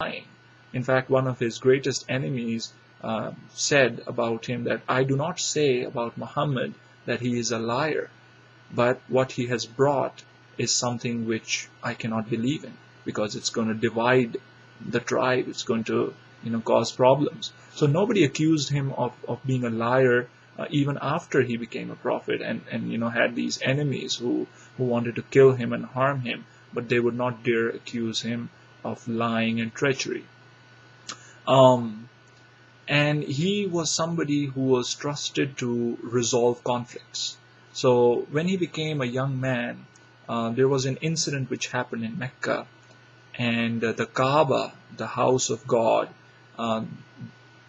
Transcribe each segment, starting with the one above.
lying. In fact, one of his greatest enemies said about him that I do not say about Muhammad that he is a liar, but what he has brought is something which I cannot believe in, because it's going to divide the tribe. It's going to, cause problems. So nobody accused him of being a liar even after he became a prophet, and had these enemies who wanted to kill him and harm him, but they would not dare accuse him of lying and treachery. And he was somebody who was trusted to resolve conflicts. So when he became a young man, there was an incident which happened in Mecca, and the Kaaba, the house of God,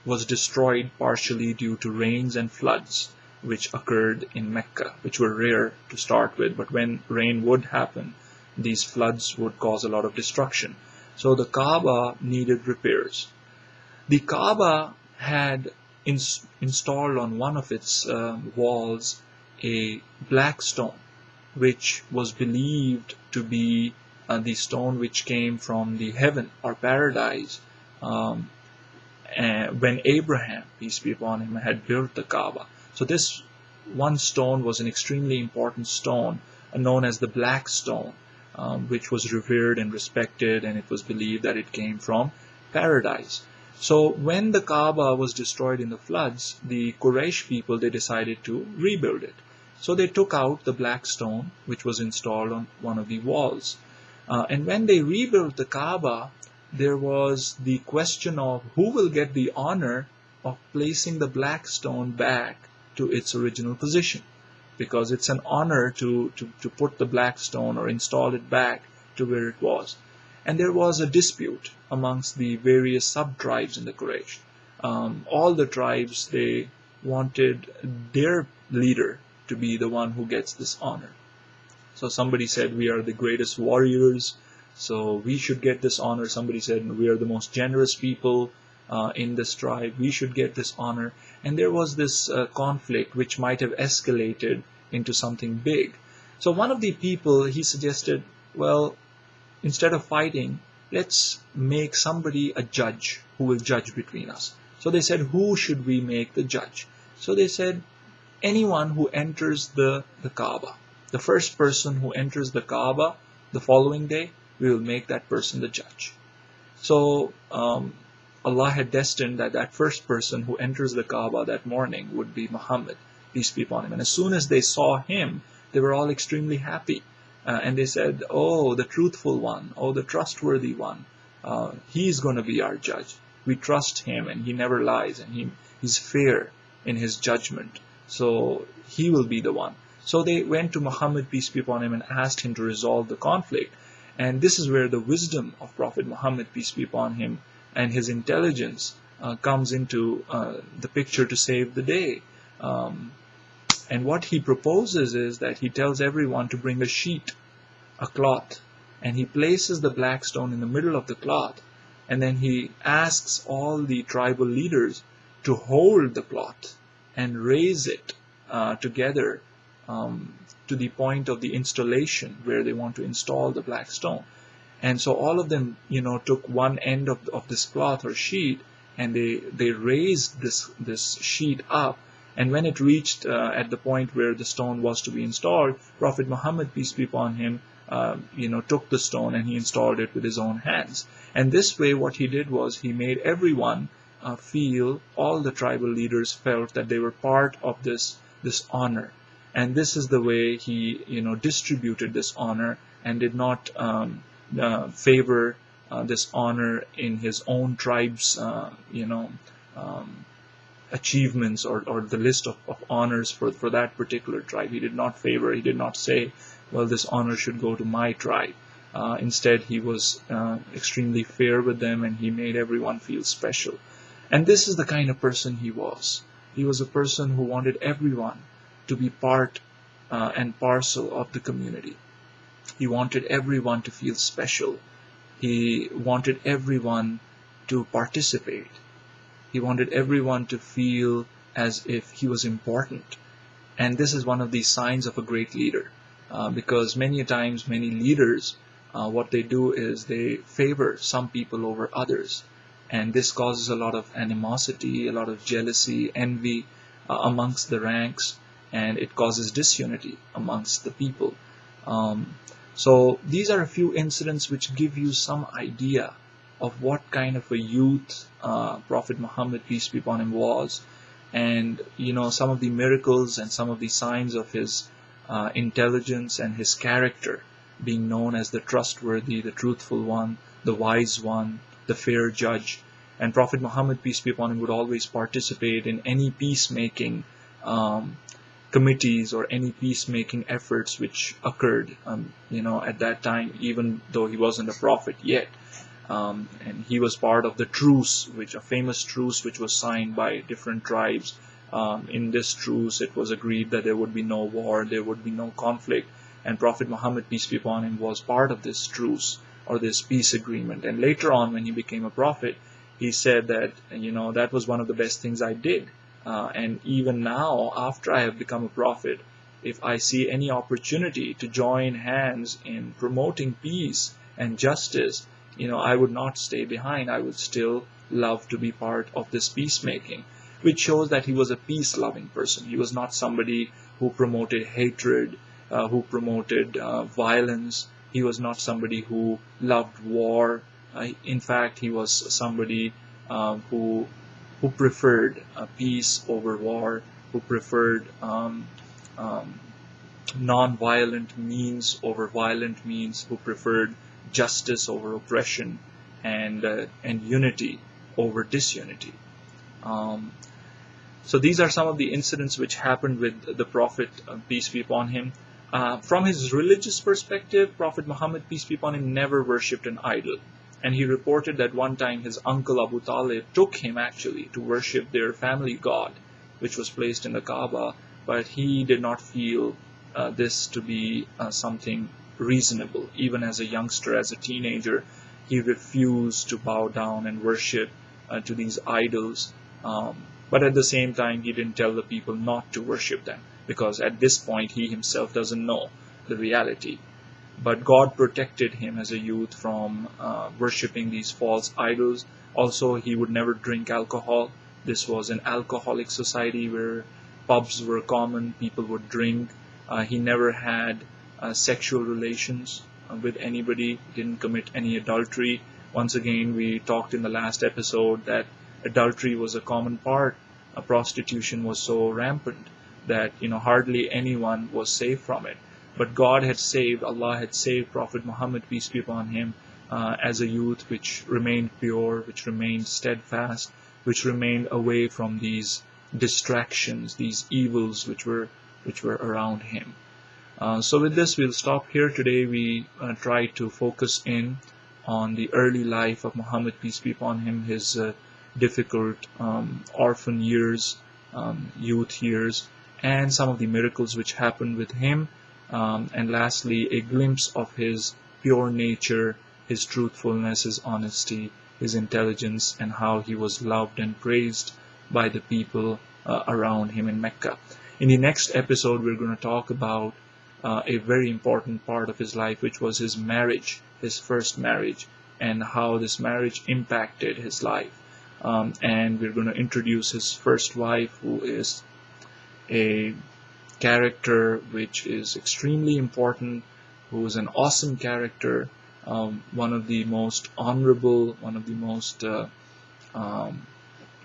was destroyed partially due to rains and floods which occurred in Mecca, which were rare to start with, but when rain would happen, these floods would cause a lot of destruction. So the Kaaba needed repairs. The Kaaba had installed on one of its walls a black stone, which was believed to be the stone which came from the heaven or paradise when Abraham, peace be upon him, had built the Kaaba. So this one stone was an extremely important stone, known as the black stone, which was revered and respected, and it was believed that it came from paradise. So when the Kaaba was destroyed in the floods, the Quraysh people, they decided to rebuild it. So they took out the black stone, which was installed on one of the walls. And when they rebuilt the Kaaba, there was the question of who will get the honor of placing the black stone back to its original position, because it's an honor to put the black stone or install it back to where it was. And there was a dispute amongst the various sub-tribes in the Quraysh. All the tribes, they wanted their leader to be the one who gets this honor. So somebody said, we are the greatest warriors, so we should get this honor. Somebody said, we are the most generous people in this tribe, we should get this honor. And there was this conflict which might have escalated into something big. So one of the people, he suggested, well, instead of fighting, let's make somebody a judge who will judge between us. So they said, who should we make the judge? So they said, anyone who enters the Kaaba. The first person who enters the Kaaba the following day, we will make that person the judge. So Allah had destined that that first person who enters the Kaaba that morning would be Muhammad, peace be upon him. And as soon as they saw him, they were all extremely happy. And they said, oh, the truthful one, oh, the trustworthy one, he's going to be our judge. We trust him, and he never lies, and he's fair in his judgment. So he will be the one. So they went to Muhammad, peace be upon him, and asked him to resolve the conflict. And this is where the wisdom of Prophet Muhammad, peace be upon him, and his intelligence comes into the picture to save the day. And what he proposes is that he tells everyone to bring a sheet, a cloth, and he places the black stone in the middle of the cloth, and then he asks all the tribal leaders to hold the cloth and raise it together to the point of the installation where they want to install the black stone. And so all of them, took one end of this cloth or sheet, and they raised this sheet up. And when it reached at the point where the stone was to be installed, Prophet Muhammad, peace be upon him, took the stone and he installed it with his own hands. And this way, what he did was he made everyone feel, all the tribal leaders felt that they were part of this honor. And this is the way he, distributed this honor, and did not favor this honor in his own tribe's, achievements or the list of honors for that particular tribe. He did not favor, he did not say, well, this honor should go to my tribe. Instead, he was extremely fair with them, and he made everyone feel special. And this is the kind of person he was. He was a person who wanted everyone to be part and parcel of the community. He wanted everyone to feel special. He wanted everyone to participate. He wanted everyone to feel as if he was important. And this is one of the signs of a great leader, because many times, many leaders, what they do is they favor some people over others. And this causes a lot of animosity, a lot of jealousy, envy amongst the ranks, and it causes disunity amongst the people. So these are a few incidents which give you some idea of what kind of a youth Prophet Muhammad, peace be upon him, was. And some of the miracles and some of the signs of his intelligence and his character, being known as the trustworthy, the truthful one, the wise one, the fair judge. And Prophet Muhammad, peace be upon him, would always participate in any peacemaking committees or any peacemaking efforts which occurred at that time, even though he wasn't a prophet yet. And he was part of the truce, a famous truce which was signed by different tribes. In this truce, it was agreed that there would be no war, there would be no conflict. And Prophet Muhammad, peace be upon him, was part of this truce or this peace agreement. And later on, when he became a prophet, he said that, that was one of the best things I did. And even now, after I have become a prophet, if I see any opportunity to join hands in promoting peace and justice, I would not stay behind. I would still love to be part of this peacemaking, which shows that he was a peace-loving person. He was not somebody who promoted hatred, who promoted violence. He was not somebody who loved war. In fact, he was somebody who preferred peace over war, who preferred non-violent means over violent means, who preferred justice over oppression, and unity over disunity. So these are some of the incidents which happened with the Prophet, peace be upon him. From his religious perspective, Prophet Muhammad, peace be upon him, never worshipped an idol. And he reported that one time his uncle Abu Talib took him actually to worship their family god, which was placed in the Kaaba, but he did not feel this to be something reasonable. Even as a youngster, as a teenager, he refused to bow down and worship to these idols. But at the same time, he didn't tell the people not to worship them, because at this point he himself doesn't know the reality. But God protected him as a youth from worshipping these false idols. Also, he would never drink alcohol. This was an alcoholic society where pubs were common, people would drink. He never had sexual relations with anybody, didn't commit any adultery. Once again, we talked in the last episode that adultery was a common part. Prostitution was so rampant that hardly anyone was safe from it. But Allah had saved Prophet Muhammad, peace be upon him, as a youth which remained pure, which remained steadfast, which remained away from these distractions, these evils which were around him. So with this, we'll stop here today. We try to focus in on the early life of Muhammad, peace be upon him, his difficult orphan years, youth years, and some of the miracles which happened with him. And lastly, a glimpse of his pure nature, his truthfulness, his honesty, his intelligence, and how he was loved and praised by the people around him in Mecca. In the next episode, we're going to talk about a very important part of his life, which was his marriage, his first marriage, and how this marriage impacted his life. And we're going to introduce his first wife, who is a character which is extremely important, who is an awesome character, one of the most honorable, one of the most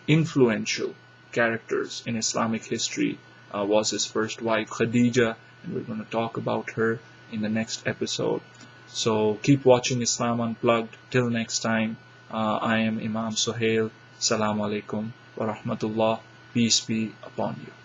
influential characters in Islamic history, was his first wife, Khadija, and we're going to talk about her in the next episode. So keep watching Islam Unplugged. Till next time, I am Imam Suhail. Assalamu alaikum wa rahmatullah. Peace be upon you.